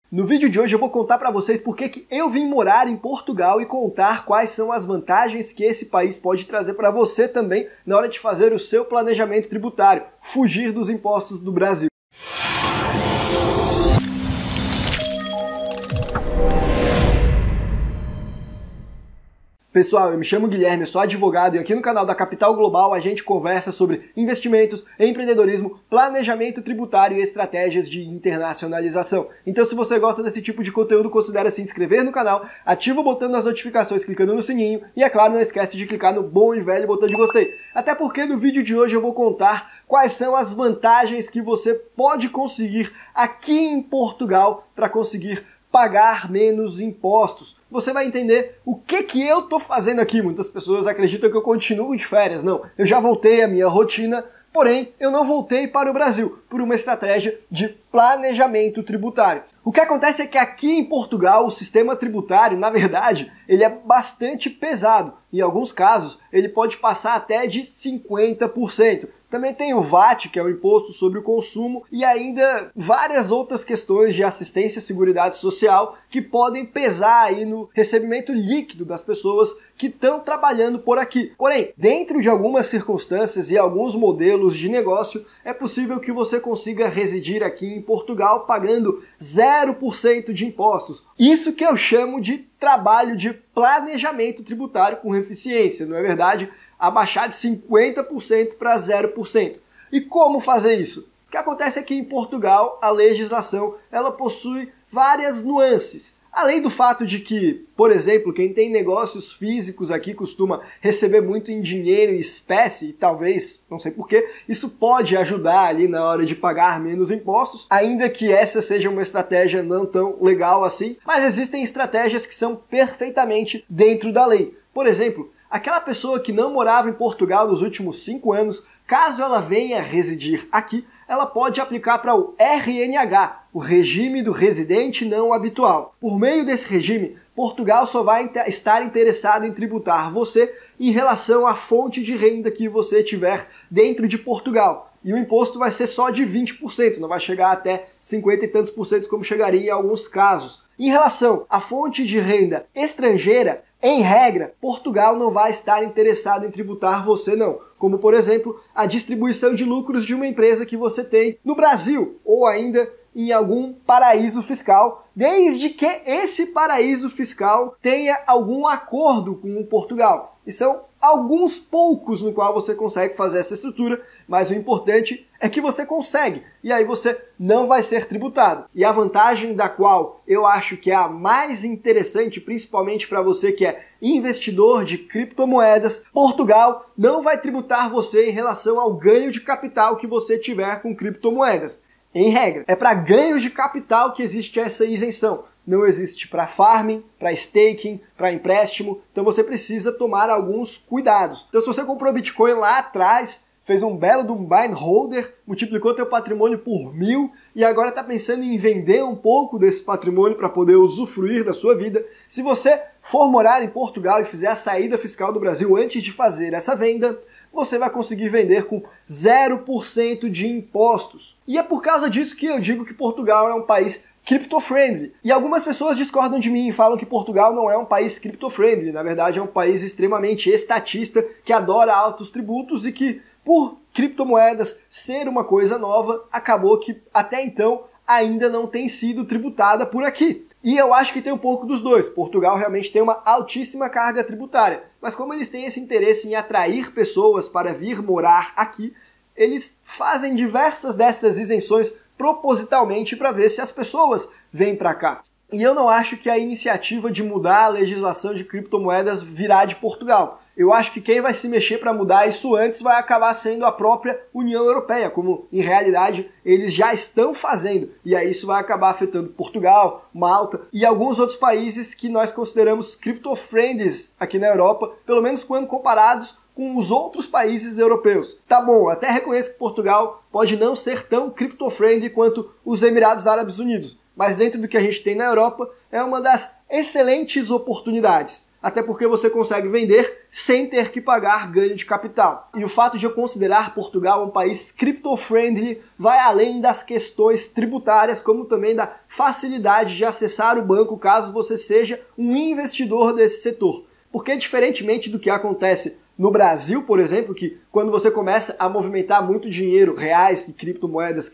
No vídeo de hoje eu vou contar para vocês por que eu vim morar em Portugal e contar quais são as vantagens que esse país pode trazer para você também na hora de fazer o seu planejamento tributário, fugir dos impostos do Brasil. Pessoal, eu me chamo Guilherme, eu sou advogado e aqui no canal da Capital Global a gente conversa sobre investimentos, empreendedorismo, planejamento tributário e estratégias de internacionalização. Então se você gosta desse tipo de conteúdo, considere se inscrever no canal, ativa o botão das notificações clicando no sininho e, é claro, não esquece de clicar no bom e velho botão de gostei. Até porque no vídeo de hoje eu vou contar quais são as vantagens que você pode conseguir aqui em Portugal para conseguir pagar menos impostos. Você vai entender o que eu tô fazendo aqui. Muitas pessoas acreditam que eu continuo de férias. Não, eu já voltei à minha rotina, porém eu não voltei para o Brasil por uma estratégia de planejamento tributário. O que acontece é que aqui em Portugal o sistema tributário, na verdade, ele é bastante pesado. Em alguns casos, ele pode passar até de 50%. Também tem o VAT, que é o Imposto sobre o Consumo, e ainda várias outras questões de assistência e seguridade social que podem pesar aí no recebimento líquido das pessoas que estão trabalhando por aqui. Porém, dentro de algumas circunstâncias e alguns modelos de negócio, é possível que você consiga residir aqui em Portugal pagando 0% de impostos. Isso que eu chamo de trabalho de planejamento tributário com eficiência, não é verdade? Abaixar de 50% para 0%. E como fazer isso? O que acontece é que em Portugal a legislação ela possui várias nuances. Além do fato de que, por exemplo, quem tem negócios físicos aqui costuma receber muito em dinheiro e espécie, e talvez, não sei porquê, isso pode ajudar ali na hora de pagar menos impostos, ainda que essa seja uma estratégia não tão legal assim, mas existem estratégias que são perfeitamente dentro da lei. Por exemplo, aquela pessoa que não morava em Portugal nos últimos 5 anos, caso ela venha residir aqui, ela pode aplicar para o RNH, o Regime do Residente Não Habitual. Por meio desse regime, Portugal só vai estar interessado em tributar você em relação à fonte de renda que você tiver dentro de Portugal. E o imposto vai ser só de 20%, não vai chegar até 50 e tantos por cento como chegaria em alguns casos. Em relação à fonte de renda estrangeira, em regra, Portugal não vai estar interessado em tributar você não, como por exemplo, a distribuição de lucros de uma empresa que você tem no Brasil ou ainda em algum paraíso fiscal, desde que esse paraíso fiscal tenha algum acordo com Portugal. E são alguns poucos no qual você consegue fazer essa estrutura, mas o importante é que você consegue, e aí você não vai ser tributado. E a vantagem da qual eu acho que é a mais interessante, principalmente para você que é investidor de criptomoedas, Portugal não vai tributar você em relação ao ganho de capital que você tiver com criptomoedas. Em regra, é para ganhos de capital que existe essa isenção. Não existe para farming, para staking, para empréstimo, então você precisa tomar alguns cuidados. Então se você comprou Bitcoin lá atrás, fez um belo de um buy and holder, multiplicou teu patrimônio por 1000 e agora está pensando em vender um pouco desse patrimônio para poder usufruir da sua vida, se você for morar em Portugal e fizer a saída fiscal do Brasil antes de fazer essa venda, você vai conseguir vender com 0% de impostos. E é por causa disso que eu digo que Portugal é um país crypto-friendly. E algumas pessoas discordam de mim e falam que Portugal não é um país crypto-friendly. Na verdade, é um país extremamente estatista, que adora altos tributos e que, por criptomoedas ser uma coisa nova, acabou que até então ainda não tem sido tributada por aqui. E eu acho que tem um pouco dos dois. Portugal realmente tem uma altíssima carga tributária, mas como eles têm esse interesse em atrair pessoas para vir morar aqui, eles fazem diversas dessas isenções propositalmente para ver se as pessoas vêm para cá. E eu não acho que a iniciativa de mudar a legislação de criptomoedas virá de Portugal. Eu acho que quem vai se mexer para mudar isso antes vai acabar sendo a própria União Europeia, como em realidade eles já estão fazendo. E aí isso vai acabar afetando Portugal, Malta e alguns outros países que nós consideramos crypto-friendlies aqui na Europa, pelo menos quando comparados com os outros países europeus. Tá bom, até reconheço que Portugal pode não ser tão crypto-friendly quanto os Emirados Árabes Unidos, mas dentro do que a gente tem na Europa é uma das excelentes oportunidades. até porque você consegue vender sem ter que pagar ganho de capital. E o fato de eu considerar Portugal um país crypto-friendly vai além das questões tributárias, como também da facilidade de acessar o banco caso você seja um investidor desse setor. Porque diferentemente do que acontece no Brasil, por exemplo, que quando você começa a movimentar muito dinheiro, reais e criptomoedas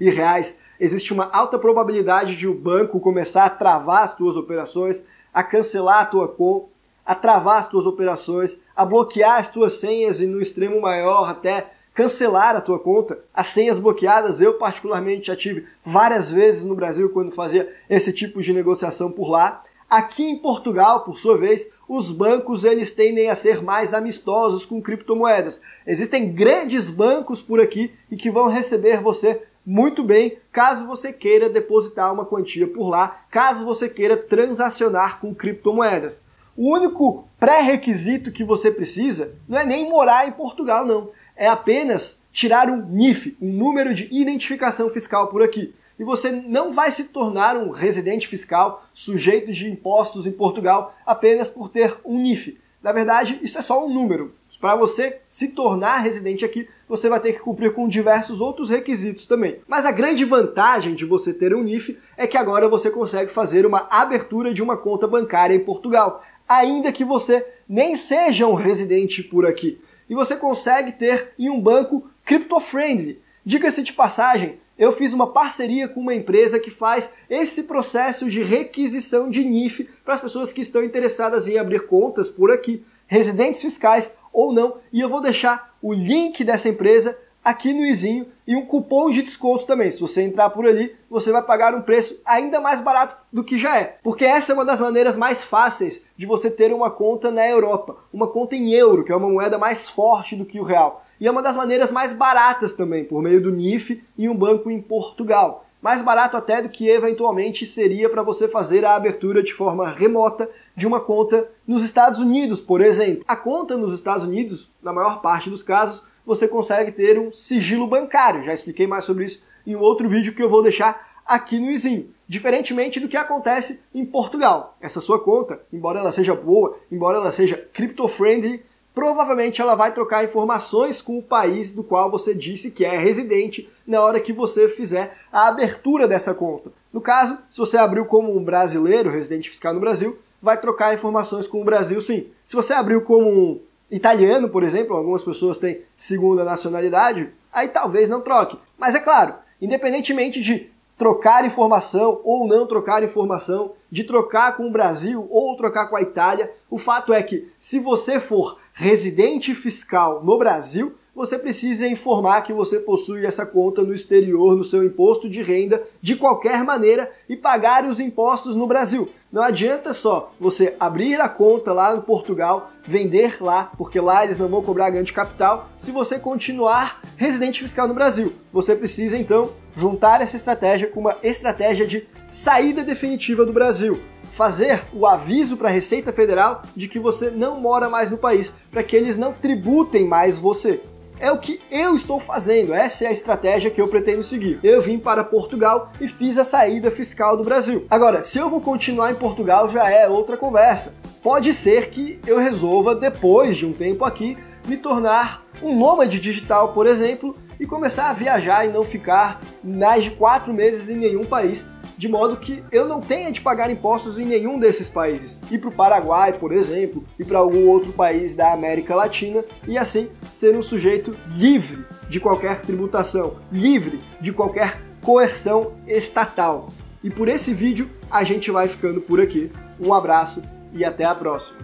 e reais, existe uma alta probabilidade de o banco começar a travar as tuas operações, a cancelar a tua conta, a travar as tuas operações, a bloquear as tuas senhas e no extremo maior até cancelar a tua conta. As senhas bloqueadas eu particularmente já tive várias vezes no Brasil quando fazia esse tipo de negociação por lá. Aqui em Portugal, por sua vez, os bancos eles tendem a ser mais amistosos com criptomoedas. Existem grandes bancos por aqui e que vão receber você muito bem caso você queira depositar uma quantia por lá, caso você queira transacionar com criptomoedas. O único pré-requisito que você precisa não é nem morar em Portugal, não. É apenas tirar um NIF, um número de identificação fiscal por aqui. E você não vai se tornar um residente fiscal sujeito de impostos em Portugal apenas por ter um NIF. Na verdade, isso é só um número. Para você se tornar residente aqui, você vai ter que cumprir com diversos outros requisitos também. Mas a grande vantagem de você ter um NIF é que agora você consegue fazer uma abertura de uma conta bancária em Portugal, ainda que você nem seja um residente por aqui. E você consegue ter em um banco crypto-friendly. Diga-se de passagem, eu fiz uma parceria com uma empresa que faz esse processo de requisição de NIF para as pessoas que estão interessadas em abrir contas por aqui, residentes fiscais ou não, e eu vou deixar o link dessa empresa aqui no izinho e um cupom de desconto também. Se você entrar por ali, você vai pagar um preço ainda mais barato do que já é. Porque essa é uma das maneiras mais fáceis de você ter uma conta na Europa, uma conta em euro, que é uma moeda mais forte do que o real. E é uma das maneiras mais baratas também, por meio do NIF e um banco em Portugal. Mais barato até do que eventualmente seria para você fazer a abertura de forma remota de uma conta nos Estados Unidos, por exemplo. A conta nos Estados Unidos, na maior parte dos casos, você consegue ter um sigilo bancário. Já expliquei mais sobre isso em um outro vídeo que eu vou deixar aqui no izinho. Diferentemente do que acontece em Portugal. Essa sua conta, embora ela seja boa, embora ela seja crypto-friendly, provavelmente ela vai trocar informações com o país do qual você disse que é residente na hora que você fizer a abertura dessa conta. No caso, se você abriu como um brasileiro, residente fiscal no Brasil, vai trocar informações com o Brasil sim. Se você abriu como um italiano, por exemplo, algumas pessoas têm segunda nacionalidade, aí talvez não troque. Mas é claro, independentemente de trocar informação ou não trocar informação, de trocar com o Brasil ou trocar com a Itália, o fato é que se você for residente fiscal no Brasil, você precisa informar que você possui essa conta no exterior, no seu imposto de renda, de qualquer maneira, e pagar os impostos no Brasil. Não adianta só você abrir a conta lá em Portugal, vender lá, porque lá eles não vão cobrar ganho de capital, se você continuar residente fiscal no Brasil. Você precisa, então, juntar essa estratégia com uma estratégia de saída definitiva do Brasil. Fazer o aviso para a Receita Federal de que você não mora mais no país, para que eles não tributem mais você. É o que eu estou fazendo, essa é a estratégia que eu pretendo seguir. Eu vim para Portugal e fiz a saída fiscal do Brasil. Agora, se eu vou continuar em Portugal já é outra conversa. Pode ser que eu resolva, depois de um tempo aqui, me tornar um nômade digital, por exemplo, e começar a viajar e não ficar mais de 4 meses em nenhum país, de modo que eu não tenha de pagar impostos em nenhum desses países. Ir para o Paraguai, por exemplo, e para algum outro país da América Latina, e assim ser um sujeito livre de qualquer tributação, livre de qualquer coerção estatal. E por esse vídeo a gente vai ficando por aqui. Um abraço e até a próxima.